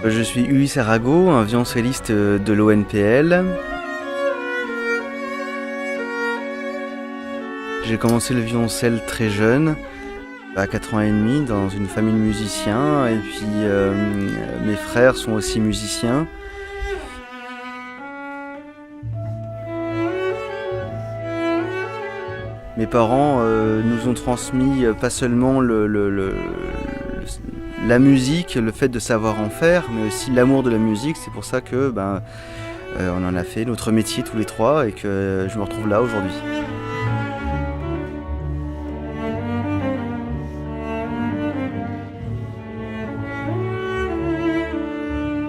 Je suis Ulysse Arago, un violoncelliste de l'ONPL. J'ai commencé le violoncelle très jeune, à 4 ans et demi, dans une famille de musiciens. Et puis mes frères sont aussi musiciens. Mes parents nous ont transmis pas seulement la musique, le fait de savoir en faire, mais aussi l'amour de la musique. C'est pour ça que on en a fait notre métier tous les trois et que je me retrouve là aujourd'hui.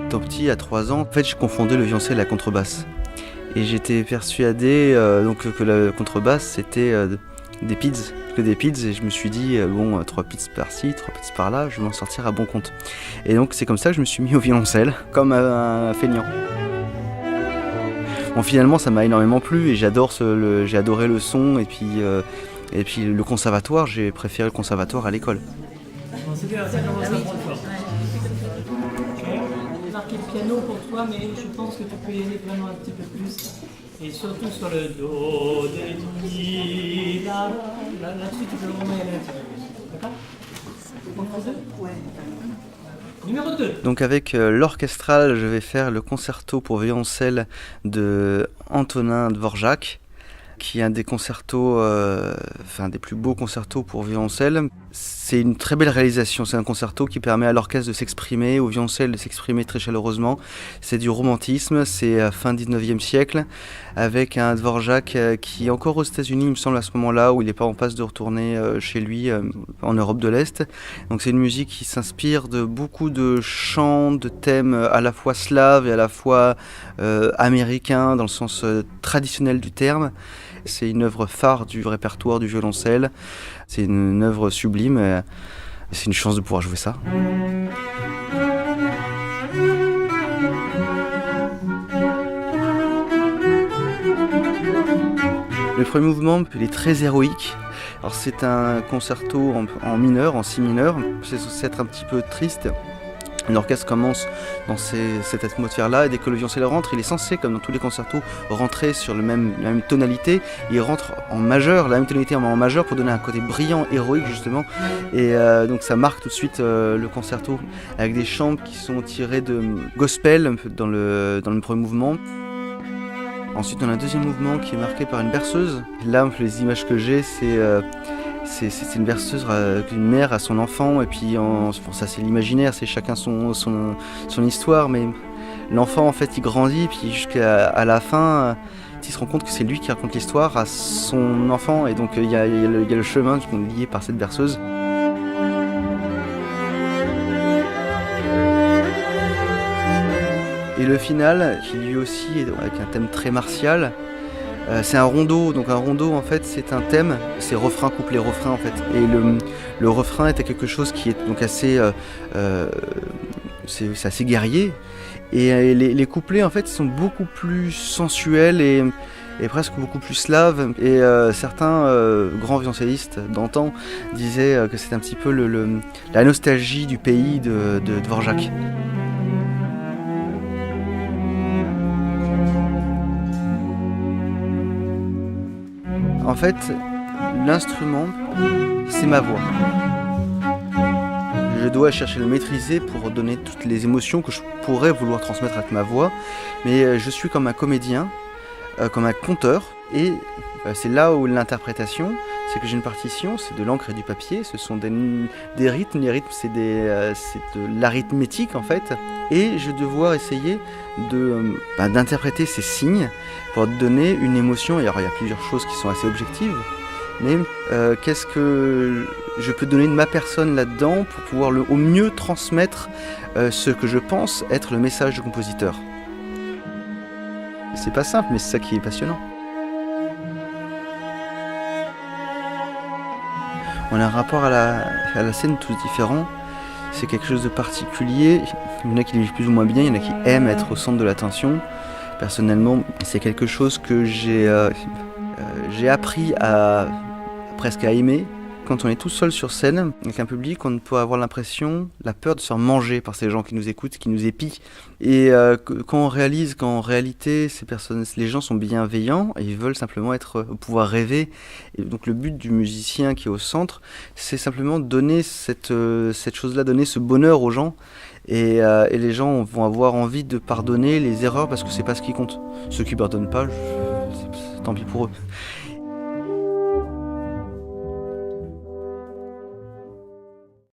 Étant petit, à 3 ans, en fait, je confondais le violoncelle et la contrebasse. Et j'étais persuadé que la contrebasse, c'était des pids, que des pids, et je me suis dit, 3 pids par-ci, 3 pids par-là, je vais m'en sortir à bon compte. Et donc c'est comme ça que je me suis mis au violoncelle, comme un feignant. Bon, finalement, ça m'a énormément plu et j'ai adoré le son, et puis le conservatoire, j'ai préféré le conservatoire à l'école. Bon, c'est bien, ça commence à prendre forme. J'ai marqué le piano pour toi, mais je pense que tu peux y aller vraiment un petit peu plus. Et surtout sur le do, des mi, là-dessus tu peux vraiment y aller un petit peu plus. D'accord? Ouais. Numéro 2. Donc avec l'orchestral, je vais faire le concerto pour violoncelle de Antonin Dvorak, qui est un des concertos, des plus beaux concertos pour violoncelle. C'est une très belle réalisation, c'est un concerto qui permet à l'orchestre de s'exprimer, au violoncelle de s'exprimer très chaleureusement. C'est du romantisme, c'est fin 19e siècle, avec un Dvorak qui est encore aux États-Unis, il me semble, à ce moment-là, où il n'est pas en passe de retourner chez lui, en Europe de l'Est. Donc c'est une musique qui s'inspire de beaucoup de chants, de thèmes à la fois slaves et à la fois américains, dans le sens traditionnel du terme. C'est une œuvre phare du répertoire du violoncelle. C'est une œuvre sublime. Et c'est une chance de pouvoir jouer ça. Le premier mouvement, il est très héroïque. Alors c'est un concerto en mineur, en si mineur. C'est censé être un petit peu triste. L'orchestre commence dans cette atmosphère-là, et dès que le violoncelle rentre, il est censé, comme dans tous les concertos, rentrer sur la même tonalité. Il rentre en majeur, la même tonalité en majeur, pour donner un côté brillant, héroïque justement. Et donc ça marque tout de suite le concerto, avec des chants qui sont tirés de gospel dans le premier mouvement. Ensuite, on a un deuxième mouvement qui est marqué par une berceuse. Là, les images que j'ai, c'est une berceuse qu'une mère a son enfant, et puis pour ça c'est l'imaginaire, c'est chacun son histoire, mais l'enfant en fait il grandit, puis jusqu'à la fin il se rend compte que c'est lui qui raconte l'histoire à son enfant, et donc il y a le chemin lié par cette berceuse. Et le final, qui lui aussi est avec un thème très martial. C'est un rondo, donc un rondo en fait c'est un thème, c'est refrain, couplet, refrain en fait. Et le refrain était quelque chose qui est donc assez guerrier. Et les couplets en fait sont beaucoup plus sensuels et presque beaucoup plus slaves. Et certains grands violoncellistes d'antan disaient que c'est un petit peu la nostalgie du pays de Dvorak. En fait, l'instrument, c'est ma voix. Je dois chercher à le maîtriser pour donner toutes les émotions que je pourrais vouloir transmettre avec ma voix. Mais je suis comme un comédien, comme un conteur. Et c'est là où l'interprétation, c'est que j'ai une partition, c'est de l'encre et du papier. Ce sont des rythmes. Les rythmes, c'est de l'arithmétique en fait. Et je vais devoir essayer d'interpréter ces signes pour donner une émotion. Et alors, il y a plusieurs choses qui sont assez objectives, mais qu'est-ce que je peux donner de ma personne là-dedans pour pouvoir au mieux transmettre ce que je pense être le message du compositeur. C'est pas simple, mais c'est ça qui est passionnant. On a un rapport à la scène tous différents. C'est quelque chose de particulier. Il y en a qui le vivent plus ou moins bien, il y en a qui aiment être au centre de l'attention. Personnellement, c'est quelque chose que j'ai appris presque à aimer. Quand on est tout seul sur scène, avec un public, on peut avoir l'impression, la peur de se faire manger par ces gens qui nous écoutent, qui nous épient. Et quand on réalise qu'en réalité, les gens sont bienveillants et ils veulent simplement pouvoir rêver. Et donc le but du musicien qui est au centre, c'est simplement donner cette chose-là, donner ce bonheur aux gens. Et les gens vont avoir envie de pardonner les erreurs parce que c'est pas ce qui compte. Ceux qui pardonnent pas, tant pis pour eux.